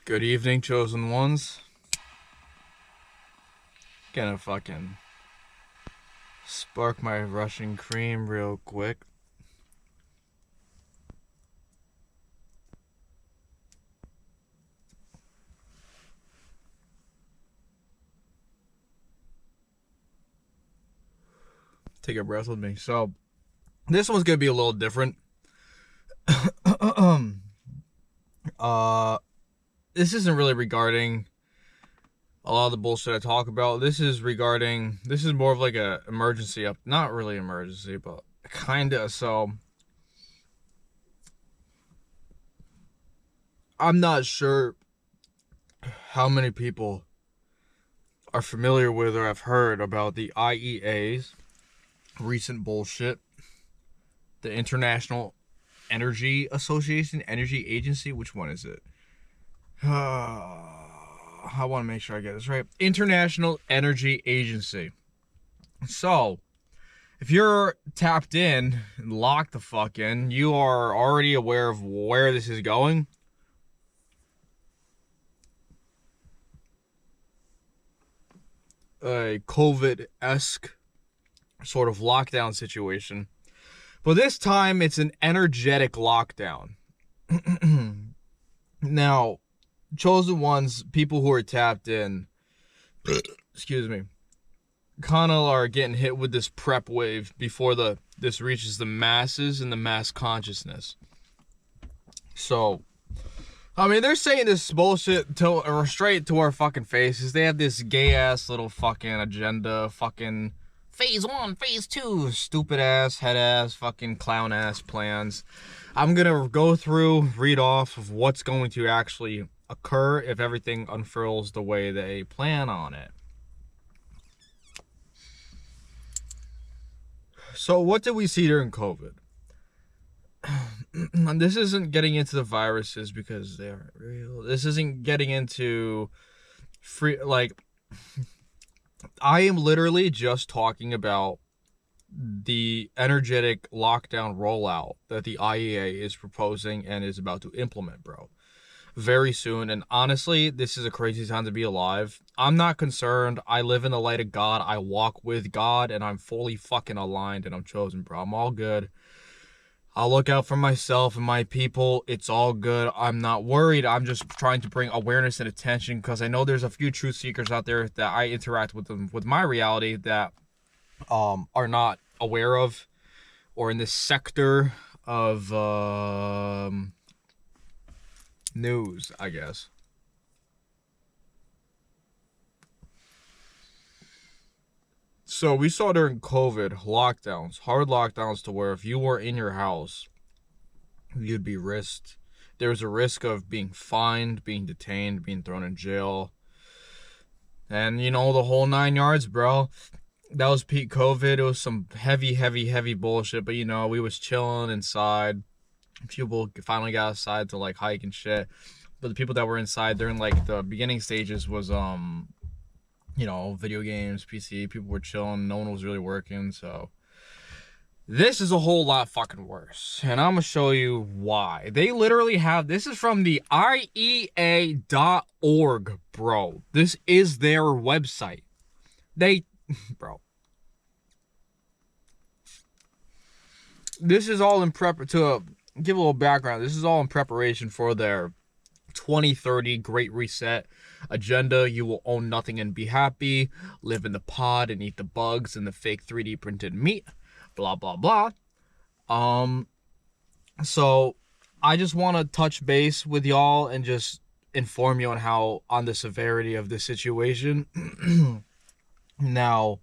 Good evening, chosen ones. Gonna fucking spark my Russian cream real quick. Take a breath with me. So, this one's gonna be a little different. This isn't really regarding a lot of the bullshit I talk about. This is more of like a emergency not really emergency, but kinda. So I'm not sure how many people are familiar with or have heard about the IEA's recent bullshit. The International Energy Association, Energy Agency, which one is it? I want to make sure I get this right. International Energy Agency. So, if you're tapped in and locked the fuck in, you are already aware of where this is going. A COVID-esque sort of lockdown situation. But this time, it's an energetic lockdown. Now, chosen ones, people who are tapped in, excuse me, kind of are getting hit with this prep wave before this reaches the masses and the mass consciousness. So, I mean, they're saying this bullshit straight to our fucking faces. They have this gay-ass little fucking agenda, fucking phase 1, phase 2, stupid-ass, head-ass, fucking clown-ass plans. I'm gonna go through, read off of what's going to actually occur if everything unfurls the way they plan on it. So what did we see during COVID? And this isn't getting into the viruses because they aren't real. This isn't getting into I am literally just talking about the energetic lockdown rollout that the IEA is proposing and is about to implement, bro. Very soon. And honestly, this is a crazy time to be alive. I'm not concerned. I live in the light of God. I walk with God, and I'm fully fucking aligned, and I'm chosen, bro. I'm all good. I'll look out for myself and my people. It's all good. I'm not worried. I'm just trying to bring awareness and attention because I know there's a few truth seekers out there that I interact with them with my reality that are not aware of or in this sector of news, I guess. So we saw during COVID lockdowns, hard lockdowns, to where if you were in your house, you'd be risked. There was a risk of being fined, being detained, being thrown in jail. And, you know, the whole 9 yards, bro. That was peak COVID. It was some heavy bullshit. But, you know, we was chilling inside. People finally got outside to, like, hike and shit. But the people that were inside during, like, the beginning stages was, you know, video games, PC. People were chilling. No one was really working. So this is a whole lot fucking worse. And I'm going to show you why. They literally have, this is from the IEA.org, bro. This is their website. Bro. This is all in prep, to give a little background, this is all in preparation for their 2030 Great Reset agenda. You will own nothing and be happy, live in the pod and eat the bugs and the fake 3D printed meat, blah blah blah. So I just want to touch base with y'all and just inform you on the severity of the situation. Now,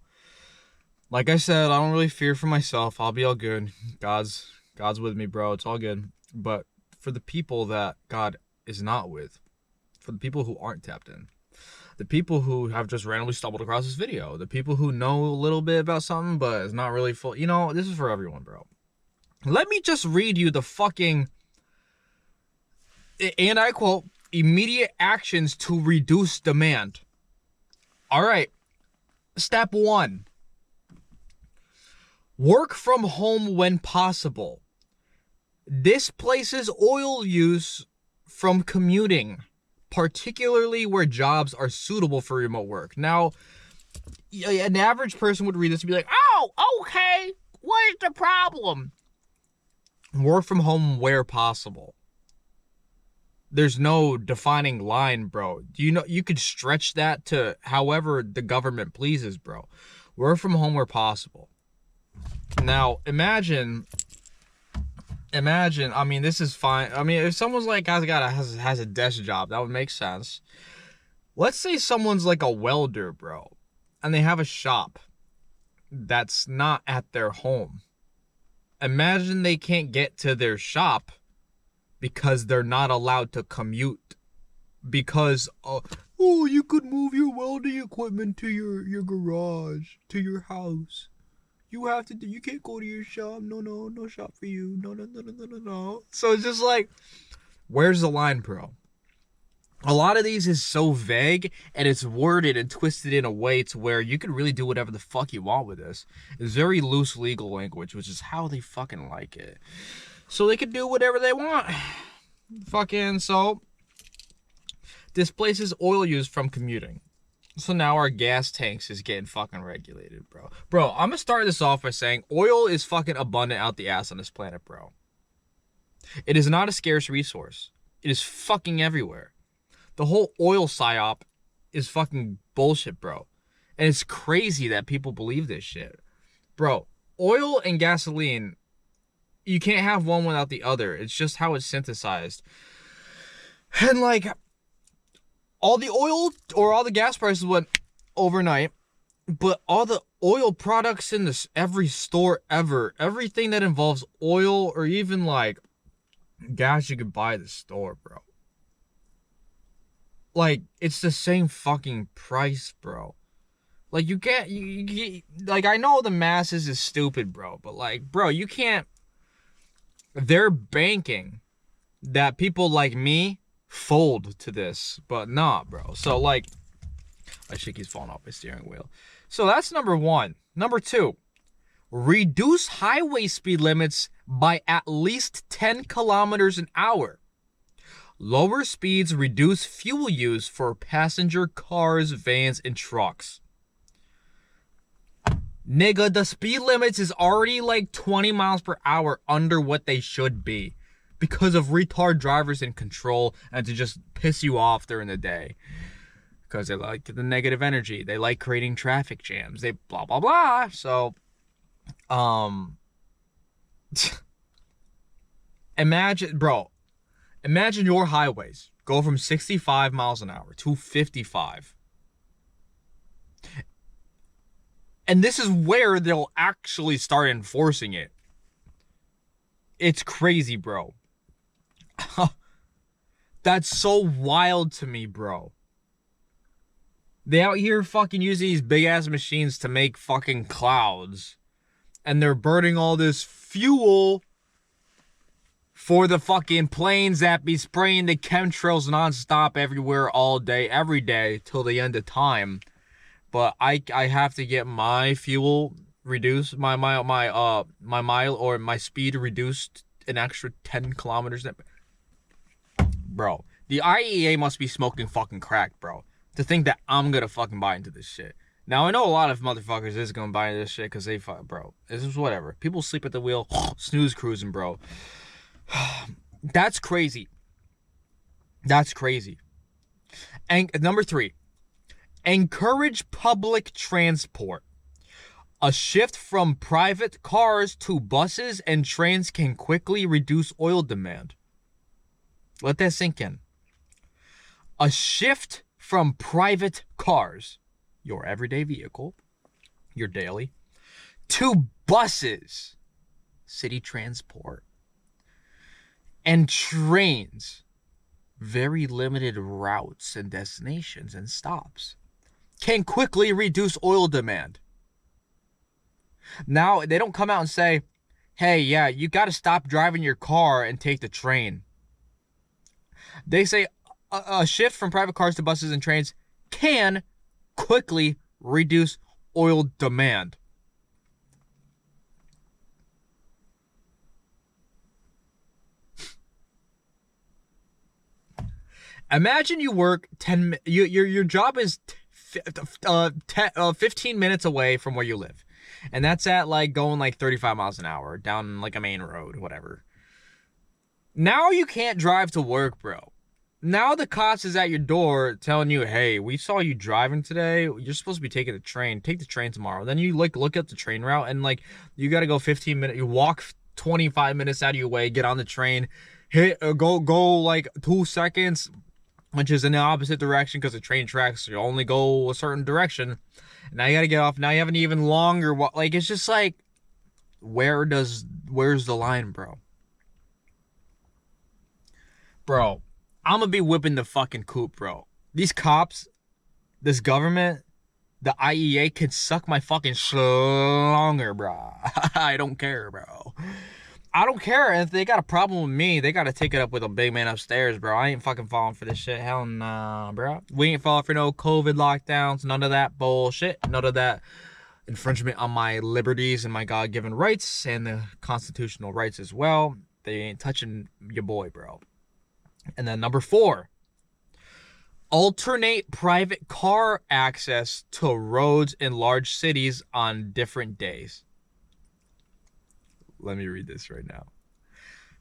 like I said, I don't really fear for myself. I'll be all good. God's with me, bro. It's all good. But for the people that God is not with, for the people who aren't tapped in, the people who have just randomly stumbled across this video, the people who know a little bit about something but it's not really full, you know, this is for everyone, bro. Let me just read you the fucking, and I quote, immediate actions to reduce demand. All right. Step 1. Work from home when possible. Displaces oil use from commuting. particularly where jobs are suitable for remote work. Now, an average person would read this and be like, oh, okay, what is the problem? Work from home where possible. There's no defining line, bro. You know, you could stretch that to however the government pleases, bro. Work from home where possible. Now, imagine, I mean, this is fine. I mean, if someone's like has a desk job, that would make sense. Let's say someone's like a welder, bro, and they have a shop that's not at their home. Imagine they can't get to their shop because they're not allowed to commute. Because, you could move your welding equipment to your garage, to your house. You can't go to your shop. No shop for you. No. So it's just like, where's the line, bro? A lot of these is so vague, and it's worded and twisted in a way to where you can really do whatever the fuck you want with this. It's very loose legal language, which is how they fucking like it. So they can do whatever they want. So displaces oil use from commuting. So now our gas tanks is getting fucking regulated, bro. Bro, I'm gonna start this off by saying oil is fucking abundant out the ass on this planet, bro. It is not a scarce resource. It is fucking everywhere. The whole oil psyop is fucking bullshit, bro. And it's crazy that people believe this shit. Bro, oil and gasoline, you can't have one without the other. It's just how it's synthesized. And like, all the oil or all the gas prices went overnight, but all the oil products in this every store ever, everything that involves oil or even like gas you could buy at the store, bro. Like, it's the same fucking price, bro. Like, you can't, like, I know the masses is stupid, bro, but like, bro, you can't, they're banking that people like me fold to this, but nah, bro. So like, my shit keeps falling off my steering wheel. So that's number one. Number two, reduce highway speed limits by at least 10 kilometers an hour. Lower speeds reduce fuel use for passenger cars, vans, and trucks. Nigga, the speed limits is already like 20 miles per hour under what they should be because of retard drivers in control and to just piss you off during the day. Because they like the negative energy. They like creating traffic jams. They blah, blah, blah. So, imagine your highways go from 65 miles an hour to 55. And this is where they'll actually start enforcing it. It's crazy, bro. That's so wild to me, bro. They out here fucking using these big ass machines to make fucking clouds. And they're burning all this fuel for the fucking planes that be spraying the chemtrails nonstop everywhere all day, every day till the end of time. But I have to get my fuel reduced, my mile or my speed reduced an extra 10 kilometers. Bro, the IEA must be smoking fucking crack, bro, to think that I'm gonna fucking buy into this shit. Now, I know a lot of motherfuckers is gonna buy into this shit because they bro, this is whatever. People sleep at the wheel, snooze cruising, bro. That's crazy. That's crazy. And number three, encourage public transport. A shift from private cars to buses and trains can quickly reduce oil demand. Let that sink in. A shift from private cars, your everyday vehicle, your daily, to buses, city transport, and trains, very limited routes and destinations and stops, can quickly reduce oil demand. Now, they don't come out and say, hey, yeah, you got to stop driving your car and take the train. They say a shift from private cars to buses and trains can quickly reduce oil demand. Imagine you work 10. Your job is 15 minutes away from where you live, and that's at like going like 35 miles an hour down like a main road, whatever. Now you can't drive to work, bro. Now the cops is at your door telling you, hey, we saw you driving today. You're supposed to be taking the train. Take the train tomorrow. Then you like look at the train route and like you got to go 15 minutes. You walk 25 minutes out of your way, get on the train, go like 2 seconds, which is in the opposite direction because the train tracks you only go a certain direction. Now you got to get off. Now you have an even longer walk. Like it's just like, where's the line, bro? Bro, I'm gonna be whipping the fucking coop, bro. These cops, this government, the IEA can suck my fucking schlonger, bro. I don't care, bro. I don't care. If they got a problem with me, they gotta take it up with a big man upstairs, bro. I ain't fucking falling for this shit. Hell nah, bro. We ain't falling for no COVID lockdowns. None of that bullshit. None of that infringement on my liberties and my God-given rights and the constitutional rights as well. They ain't touching your boy, bro. And then number 4, alternate private car access to roads in large cities on different days. Let me read this right now.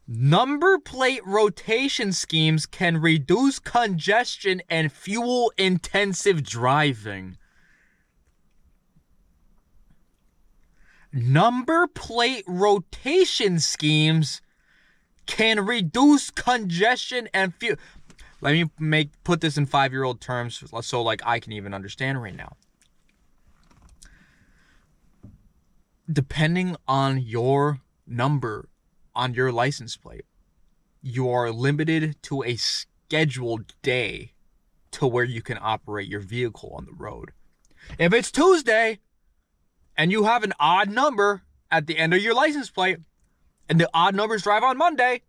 Number plate rotation schemes can reduce congestion and fuel-intensive driving. Number plate rotation schemes can reduce congestion and fuel. Let me put this in 5-year-old terms so like I can even understand right now. Depending on your number on your license plate, you are limited to a scheduled day to where you can operate your vehicle on the road. If it's Tuesday and you have an odd number at the end of your license plate, and the odd numbers drive on Monday,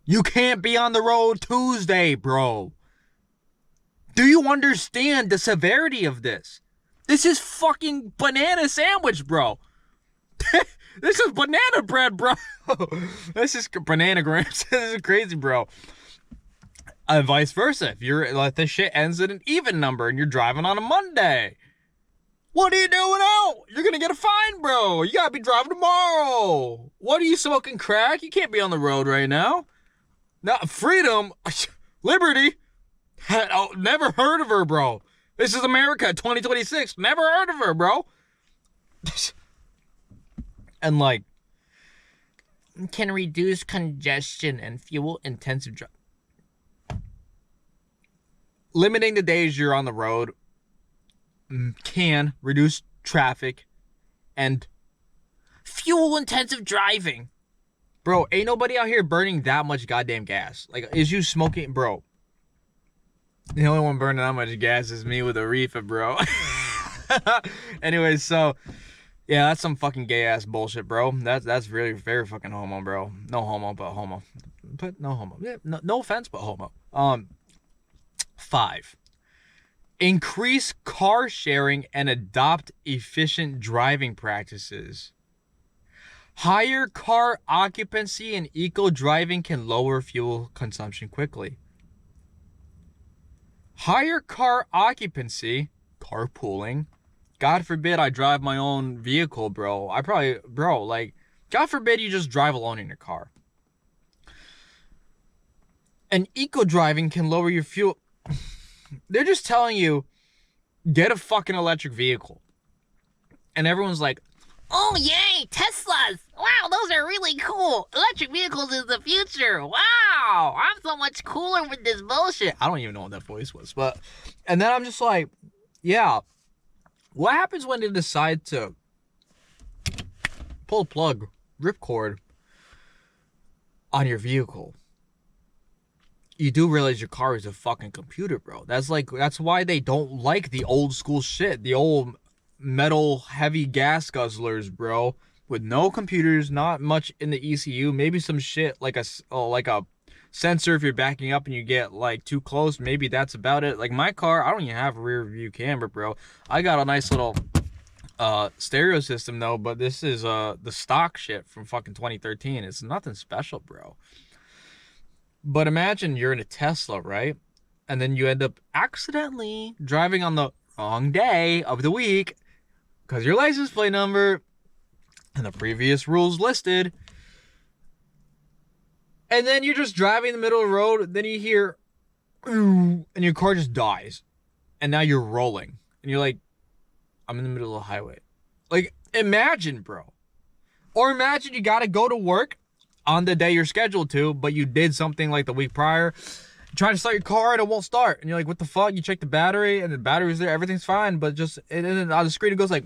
you can't be on the road Tuesday, bro. Do you understand the severity of this? This is fucking banana sandwich, bro. This is banana bread, bro. This is banana grams. This is crazy, bro. And vice versa. If you're like this shit ends at an even number and you're driving on a Monday, what are you doing out? You're gonna get a fine, bro. You gotta be driving tomorrow. What are you smoking crack? You can't be on the road right now. No, freedom, liberty. Oh, never heard of her, bro. This is America 2026. Never heard of her, bro. And like, can reduce congestion and fuel-intensive drive. Limiting the days you're on the road can reduce traffic and fuel-intensive driving. Bro, ain't nobody out here burning that much goddamn gas. Like, is you smoking? Bro, the only one burning that much gas is me with a reefer, bro. Anyways, so, yeah, that's some fucking gay-ass bullshit, bro. That's really very fucking homo, bro. No homo, but homo. But no homo. Yeah, no offense, but homo. 5. Increase car sharing and adopt efficient driving practices. Higher car occupancy and eco-driving can lower fuel consumption quickly. Higher car occupancy, carpooling. God forbid I drive my own vehicle, bro. Like, God forbid you just drive alone in your car. And eco-driving can lower your fuel. They're just telling you, get a fucking electric vehicle. And everyone's like, oh, yay, Teslas. Wow, those are really cool. Electric vehicles is the future. Wow, I'm so much cooler with this bullshit. I don't even know what that voice was. And then I'm just like, yeah, what happens when they decide to pull a plug, ripcord on your vehicle? You do realize your car is a fucking computer, bro. That's why they don't like the old school shit. The old metal heavy gas guzzlers, bro. With no computers, not much in the ECU. Maybe some shit like a sensor if you're backing up and you get like too close. Maybe that's about it. Like my car, I don't even have a rear view camera, bro. I got a nice little stereo system though, but this is the stock shit from fucking 2013. It's nothing special, bro. But imagine you're in a Tesla, right? And then you end up accidentally driving on the wrong day of the week because your license plate number and the previous rules listed. And then you're just driving in the middle of the road. Then you hear, and your car just dies. And now you're rolling. And you're like, I'm in the middle of the highway. Like, imagine, bro. Or imagine you got to go to work on the day you're scheduled to, but you did something like the week prior. You try to start your car and it won't start. And you're like, what the fuck? You check the battery and the battery's there. Everything's fine. But just, and then on the screen it goes like,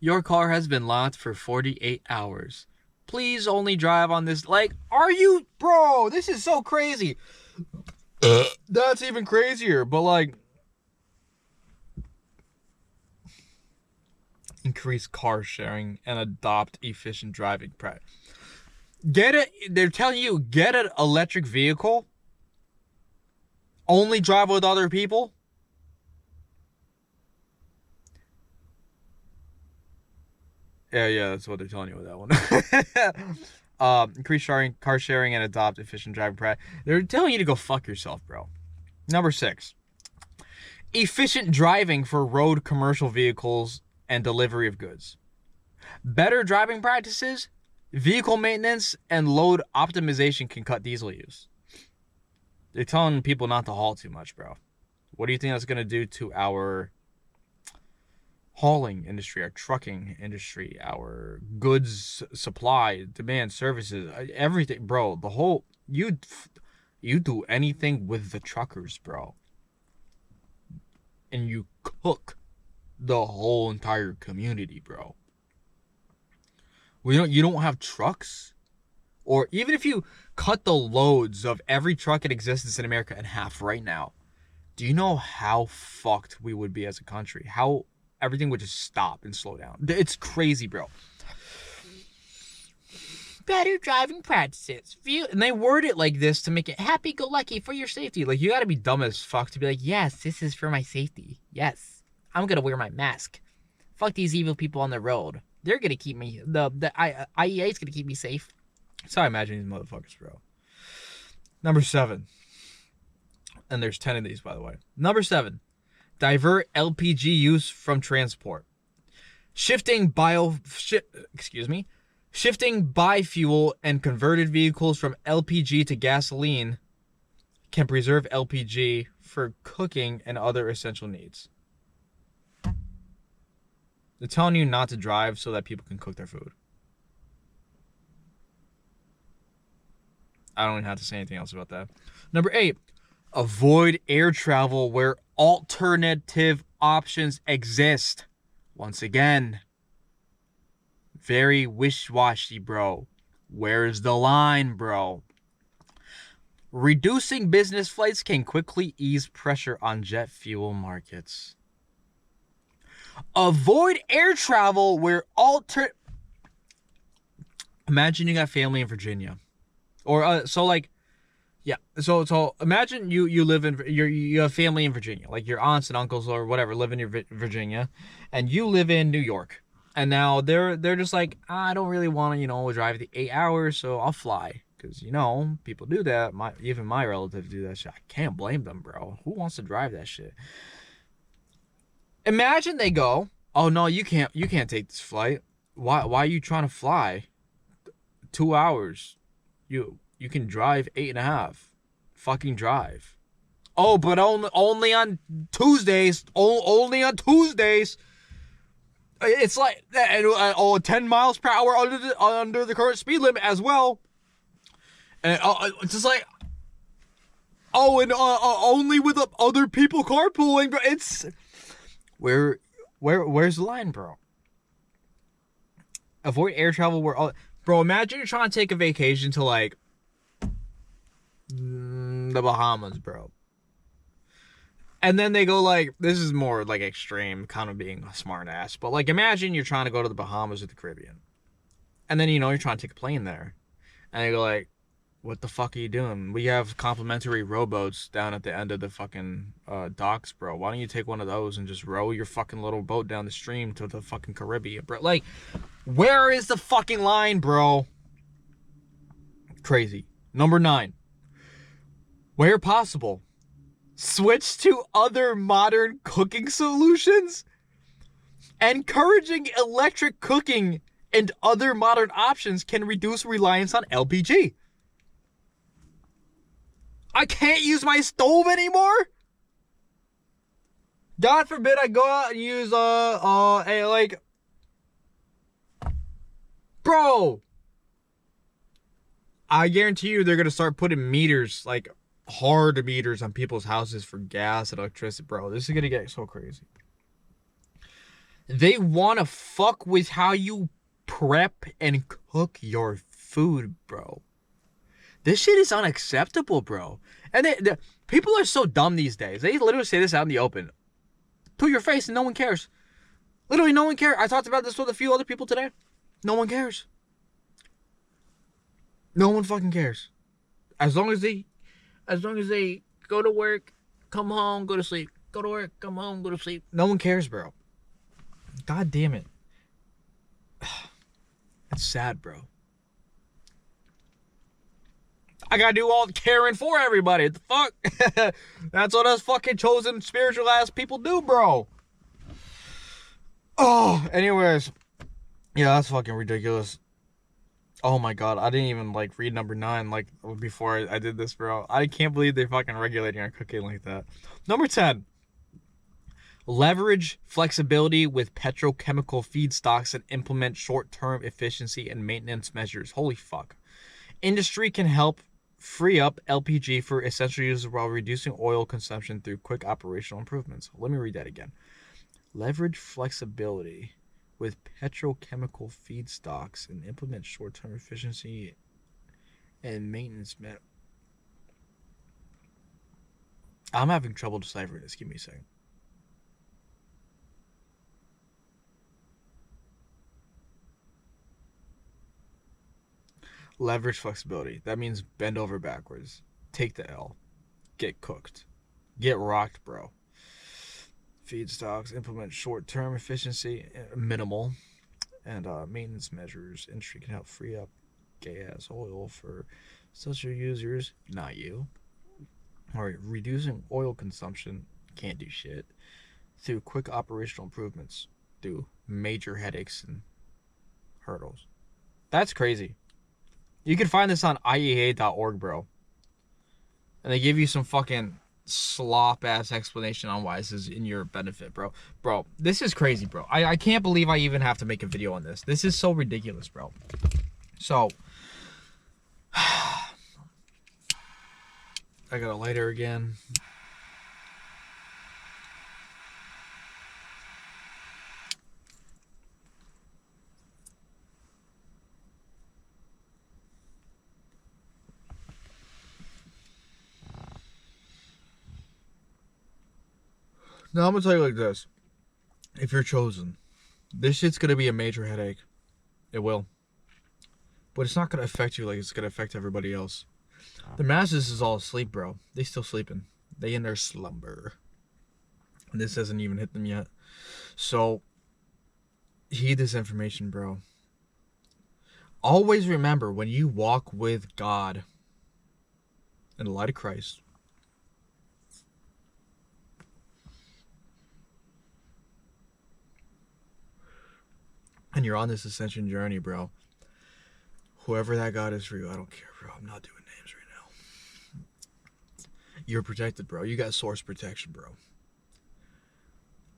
your car has been locked for 48 hours. Please only drive on this. Like, are you, bro? This is so crazy. That's even crazier. But like, increase car sharing and adopt efficient driving practice. Get it. They're telling you get an electric vehicle. Only drive with other people. Yeah, that's what they're telling you with that one. Increase car sharing, and adopt efficient driving practice. They're telling you to go fuck yourself, bro. Number 6. Efficient driving for road commercial vehicles and delivery of goods. Better driving practices, vehicle maintenance, and load optimization can cut diesel use. They're telling people not to haul too much, bro. What do you think that's going to do to our hauling industry, our trucking industry, our goods supply, demand, services, everything, bro? The whole, you do anything with the truckers, bro, and you cook the whole entire community, bro. You don't have trucks, or even if you cut the loads of every truck in existence in America in half right now, do you know how fucked we would be as a country? How everything would just stop and slow down. It's crazy, bro. Better driving practices. And they word it like this to make it happy-go-lucky for your safety. Like, you gotta be dumb as fuck to be like, yes, this is for my safety. Yes, I'm gonna wear my mask. Fuck these evil people on the road. They're gonna keep me, the IEA is gonna keep me safe. That's how I imagine these motherfuckers, bro. Number 7. And there's 10 of these, by the way. Number 7. Divert LPG use from transport. Shifting biofuel and converted vehicles from LPG to gasoline can preserve LPG for cooking and other essential needs. They're telling you not to drive so that people can cook their food. I don't even have to say anything else about that. Number 8. Avoid air travel where alternative options exist. Once again, very wish-washy, bro. Where's the line, bro? Reducing business flights can quickly ease pressure on jet fuel markets. Avoid air travel where Imagine you got family in Virginia. Or, so imagine you live in, you have family in Virginia, like your aunts and uncles or whatever live in your Virginia, and you live in New York, and now they're just like, I don't really want to drive the 8 hours, so I'll fly, because people do that. Even my relatives do that shit. I can't blame them, bro. Who wants to drive that shit? Imagine they go, oh no, you can't take this flight. Why are you trying to fly 2 hours? You can drive 8.5. Fucking drive. Oh, but only on Tuesdays. Only on Tuesdays. It's like 10 miles per hour under the current speed limit as well. And it's just like, and only with other people carpooling, bro. It's where's the line, bro? Avoid air travel where bro. Imagine you're trying to take a vacation to like the Bahamas, bro. And then they go like, this is more like extreme, kind of being a smart ass, but like imagine you're trying to go to the Bahamas or the Caribbean, and then you're trying to take a plane there, and they go like, what the fuck are you doing? We have complimentary rowboats down at the end of the fucking docks, bro. Why don't you take one of those and just row your fucking little boat down the stream to the fucking Caribbean, bro? Like, where is the fucking line, bro? Crazy. Number 9. Where possible, switch to other modern cooking solutions. Encouraging electric cooking and other modern options can reduce reliance on LPG. I can't use my stove anymore? God forbid I go out and use bro, I guarantee you they're gonna start putting meters, like hard meters, on people's houses for gas and electricity, bro. This is gonna get so crazy. They wanna fuck with how you prep and cook your food, bro. This shit is unacceptable, bro. And people are so dumb these days. They literally say this out in the open to your face and no one cares. Literally no one cares. I talked about this with a few other people today. No one cares. No one fucking cares. As long as they go to work, come home, go to sleep. Go to work, come home, go to sleep. No one cares, bro. God damn it. That's sad, bro. I gotta do all the caring for everybody. What the fuck? That's what us fucking chosen spiritual ass people do, bro. Oh, anyways. Yeah, that's fucking ridiculous. Oh my god, I didn't even like read number 9 like before I did this, bro. I can't believe they're fucking regulating our cooking like that. Number 10. Leverage flexibility with petrochemical feedstocks and implement short-term efficiency and maintenance measures. Holy fuck. Industry can help free up LPG for essential uses while reducing oil consumption through quick operational improvements. Let me read that again. Leverage flexibility with petrochemical feedstocks and implement short-term efficiency and maintenance. I'm having trouble deciphering this. Give me a second. Leverage flexibility. That means bend over backwards. Take the L. Get cooked. Get rocked, bro. Feedstocks. Implement short-term efficiency, minimal, and maintenance measures. Industry can help free up gas, oil for such users, not you. Alright, reducing oil consumption, can't do shit. Through quick operational improvements, through major headaches and hurdles. That's crazy. You can find this on IEA.org, bro. And they give you some fucking slop-ass explanation on why this is in your benefit, bro. Bro, this is crazy, bro. I can't believe I even have to make a video on this. This is so ridiculous, bro. So, I got a lighter again. Now, I'm going to tell you like this. If you're chosen, this shit's going to be a major headache. It will. But it's not going to affect you like it's going to affect everybody else. The masses is all asleep, bro. They still sleeping. They in their slumber. And this hasn't even hit them yet. So, heed this information, bro. Always remember, when you walk with God in the light of Christ, and you're on this ascension journey, bro, whoever that God is for you, I don't care, bro. I'm not doing names right now. You're protected, bro. You got source protection, bro.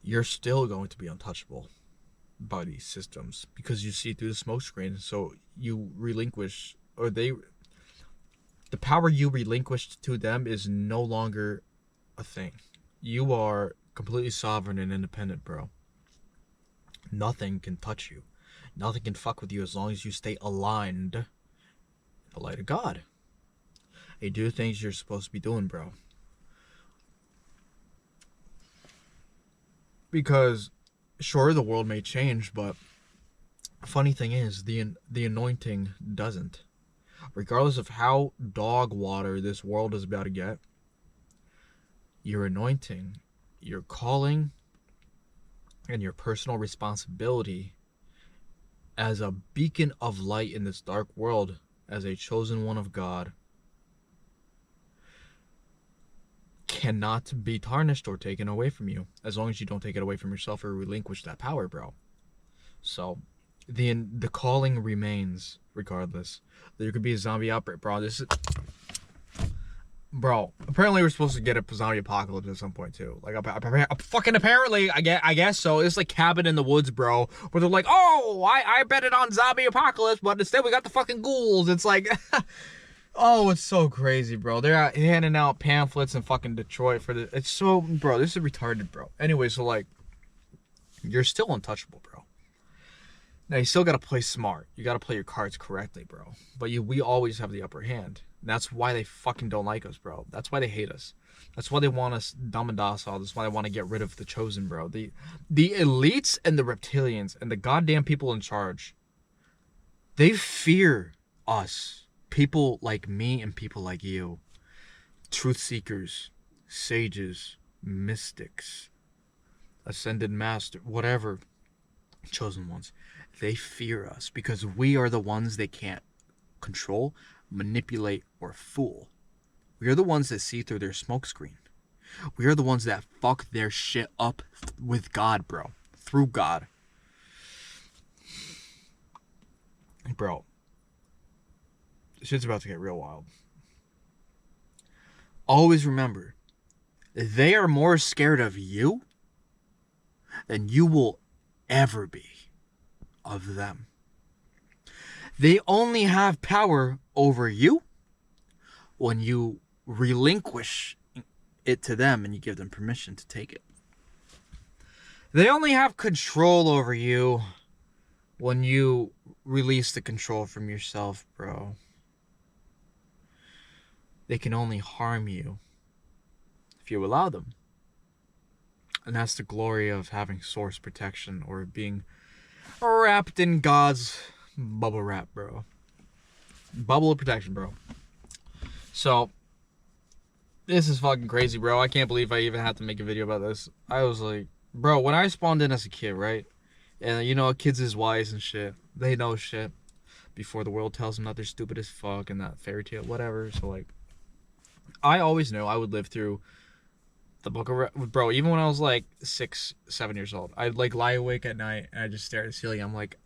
You're still going to be untouchable by these systems because you see through the smoke screen. So you relinquish, or the power you relinquished to them is no longer a thing. You are completely sovereign and independent, bro. Nothing can touch you. Nothing can fuck with you as long as you stay aligned in the light of God. You do things you're supposed to be doing, bro. Because, sure, the world may change, but funny thing is, the anointing doesn't. Regardless of how dog water this world is about to get, your anointing, your calling, and your personal responsibility as a beacon of light in this dark world, as a chosen one of God, cannot be tarnished or taken away from you, as long as you don't take it away from yourself or relinquish that power, bro. So the calling remains regardless. There could be a zombie outbreak, bro. Bro, apparently we're supposed to get a zombie apocalypse at some point too. Like, fucking apparently, I guess so. It's like Cabin in the Woods, bro, where they're like, oh, I bet it on zombie apocalypse, but instead we got the fucking ghouls. It's like, oh, it's so crazy, bro. They're out handing out pamphlets in fucking Detroit for the. It's so, bro. This is retarded, bro. Anyway, so like, you're still untouchable, bro. Now you still gotta play smart. You gotta play your cards correctly, bro. But we always have the upper hand. That's why they fucking don't like us, bro. That's why they hate us. That's why they want us dumb and docile. That's why they want to get rid of the chosen, bro. The elites and the reptilians and the goddamn people in charge, they fear us. People like me and people like you. Truth seekers, sages, mystics, ascended master, whatever. Chosen ones. They fear us because we are the ones they can't control, manipulate, or fool. We are the ones that see through their smokescreen. We are the ones that fuck their shit up with God, bro. Through God. Bro. Shit's about to get real wild. Always remember, they are more scared of you than you will ever be of them. They only have power over you when you relinquish it to them and you give them permission to take it. They only have control over you when you release the control from yourself, bro. They can only harm you if you allow them. And that's the glory of having source protection or being wrapped in God's bubble wrap, bro. Bubble of protection, bro. So, this is fucking crazy, bro. I can't believe I even had to make a video about this. I was like, bro, when I spawned in as a kid, right? And, you know, kids is wise and shit. They know shit before the world tells them that they're stupid as fuck and that fairy tale, whatever. So, like, I always knew I would live through the book of... Bro, even when I was, like, 6, 7 years old, I'd, like, lie awake at night and I'd just stare at the ceiling. I'm like,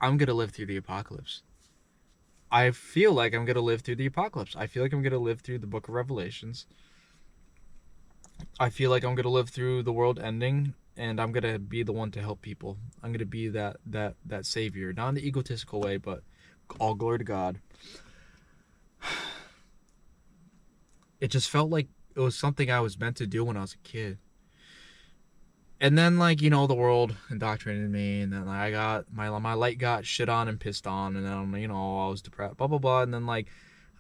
I'm gonna live through the apocalypse. I feel like I'm gonna live through the apocalypse. I feel like I'm gonna live through the book of Revelations. I feel like I'm gonna live through the world ending, and I'm gonna be the one to help people. I'm gonna be that savior, not in the egotistical way, but all glory to God. It just felt like it was something I was meant to do when I was a kid. And then, like, you know, the world indoctrinated me, and then like, I got my light got shit on and pissed on, and then, you know, I was depressed, blah blah blah, and then like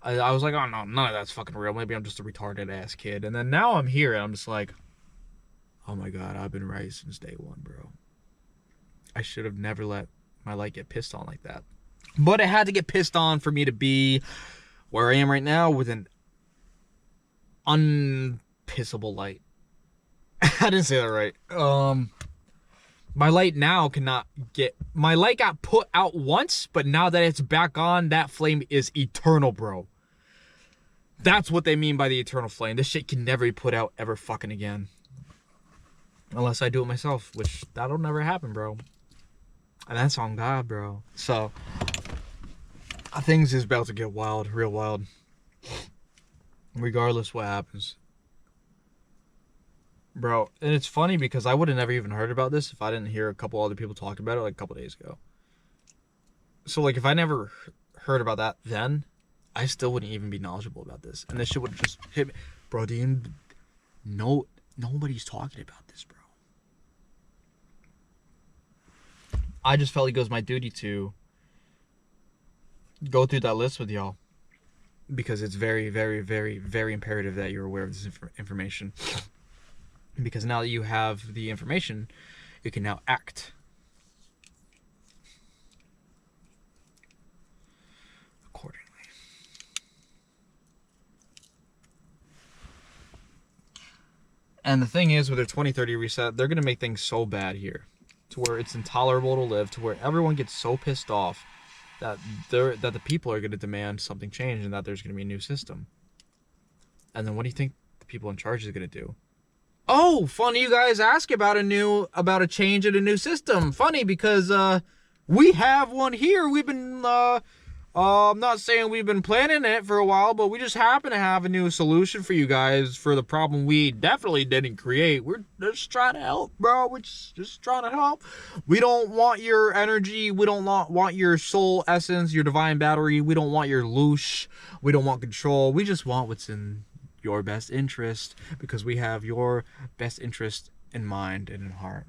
I was like, oh no, none of that's fucking real. Maybe I'm just a retarded ass kid. And then now I'm here, and I'm just like, oh my God, I've been right since day one, bro. I should have never let my light get pissed on like that. But it had to get pissed on for me to be where I am right now with an unpissable light. I didn't say that right. My light now cannot get... My light got put out once, but now that it's back on, that flame is eternal, bro. That's what they mean by the eternal flame. This shit can never be put out ever fucking again. Unless I do it myself, which that'll never happen, bro. And that's on God, bro. So, things is about to get wild, real wild. Regardless what happens. Bro, and it's funny because I would have never even heard about this if I didn't hear a couple other people talk about it like a couple days ago. So, like, if I never heard about that then, I still wouldn't even be knowledgeable about this. And this shit would just hit me. Bro, do you know... Nobody's talking about this, bro. I just felt like it was my duty to go through that list with y'all. Because it's very, very, very, very imperative that you're aware of this information. Because now that you have the information, you can now act accordingly. And the thing is, with their 2030 reset, they're going to make things so bad here to where it's intolerable to live, to where everyone gets so pissed off that the people are going to demand something change and that there's going to be a new system. And then what do you think the people in charge is gonna do. Oh, funny you guys ask about a change in a new system. Funny because we have one here. We've been I'm not saying we've been planning it for a while, but we just happen to have a new solution for you guys for the problem we definitely didn't create. We're just trying to help, bro. We're just trying to help. We don't want your energy. We don't want your soul essence, your divine battery. We don't want your loosh. We don't want control. We just want what's in your best interest, because we have your best interest in mind and in heart.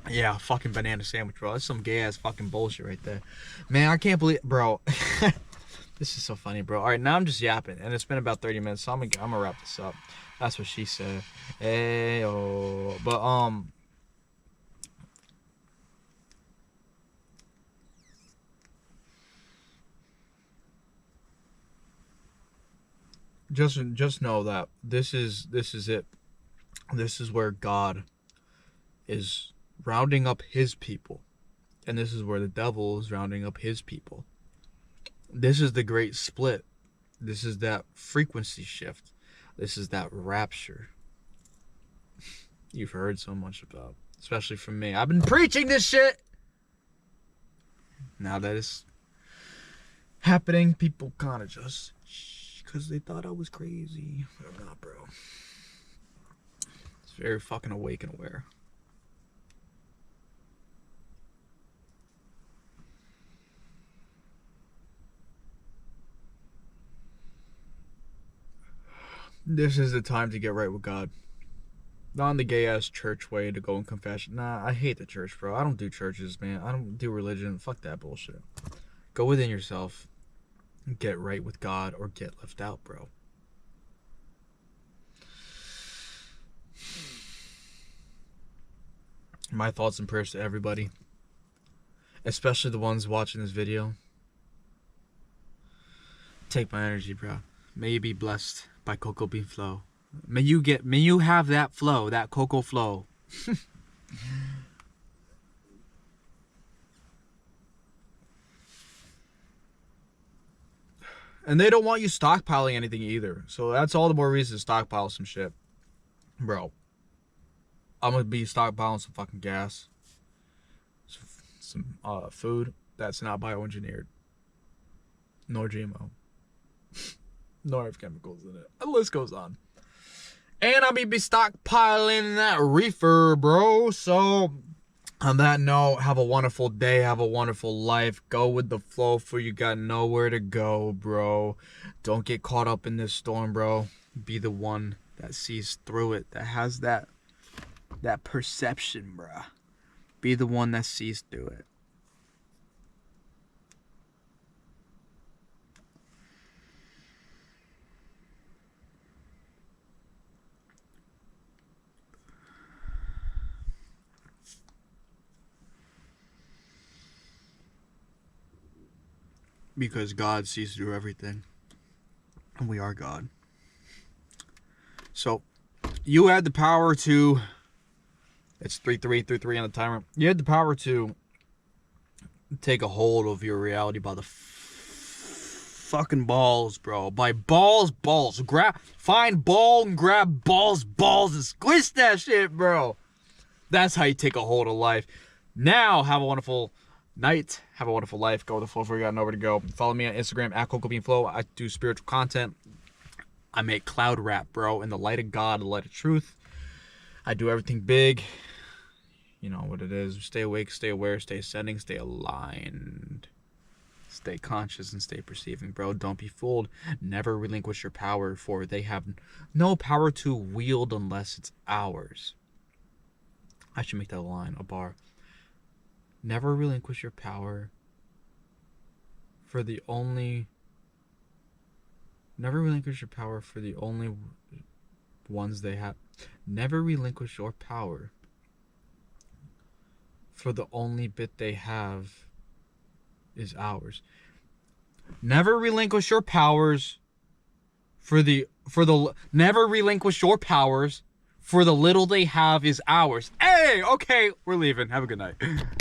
Yeah, fucking banana sandwich, bro. That's some gay ass fucking bullshit right there. Man, I can't believe, bro. This is so funny, bro. All right, now I'm just yapping, and it's been about 30 minutes, so I'm gonna wrap this up. That's what she said. Hey, oh, but just know that this is it. This is where God is rounding up his people, and this is where the devil is rounding up his people. This is the great split. This is that frequency shift. This is that rapture you've heard so much about, especially from me. I've been preaching this shit. Now that it's happening, people kind of just because they thought I was crazy. But I'm not, bro. It's very fucking awake and aware. This is the time to get right with God. Not in the gay ass church way to go and confession. Nah, I hate the church, bro. I don't do churches, man. I don't do religion. Fuck that bullshit. Go within yourself and get right with God, or get left out, bro. My thoughts and prayers to everybody, especially the ones watching this video. Take my energy, bro. May you be blessed by cocoa bean flow. May you have that flow, that cocoa flow. And they don't want you stockpiling anything either. So that's all the more reason to stockpile some shit. Bro, I'm gonna be stockpiling some fucking gas. Some food that's not bioengineered. Nor GMO. Nor have chemicals in it. The list goes on. And I'll be stockpiling that reefer, bro. So, on that note, have a wonderful day. Have a wonderful life. Go with the flow, for you got nowhere to go, bro. Don't get caught up in this storm, bro. Be the one that sees through it. That has that perception, bro. Be the one that sees through it. Because God sees through everything. And we are God. So, you had the power to... It's 3-3 on the timer. You had the power to take a hold of your reality by the fucking balls, bro. By balls. Find ball and grab balls and squish that shit, bro. That's how you take a hold of life. Now, have a wonderful night. Have a wonderful life. Go with the flow, for you got nowhere to go. Follow me on Instagram at CocoaBeanFlow. I do spiritual content. I make cloud rap, bro, in the light of God, the light of truth. I do everything big. You know what it is. Stay awake, stay aware, stay ascending, stay aligned. Stay conscious and stay perceiving, bro. Don't be fooled. Never relinquish your power, for they have no power to wield unless it's ours. I should make that a line, a bar. Never relinquish your power for the only... Never relinquish your power for the only ones they have. Never relinquish your power for the only bit they have is ours. Never relinquish your powers never relinquish your powers for the little they have is ours. Hey, okay, we're leaving. Have a good night.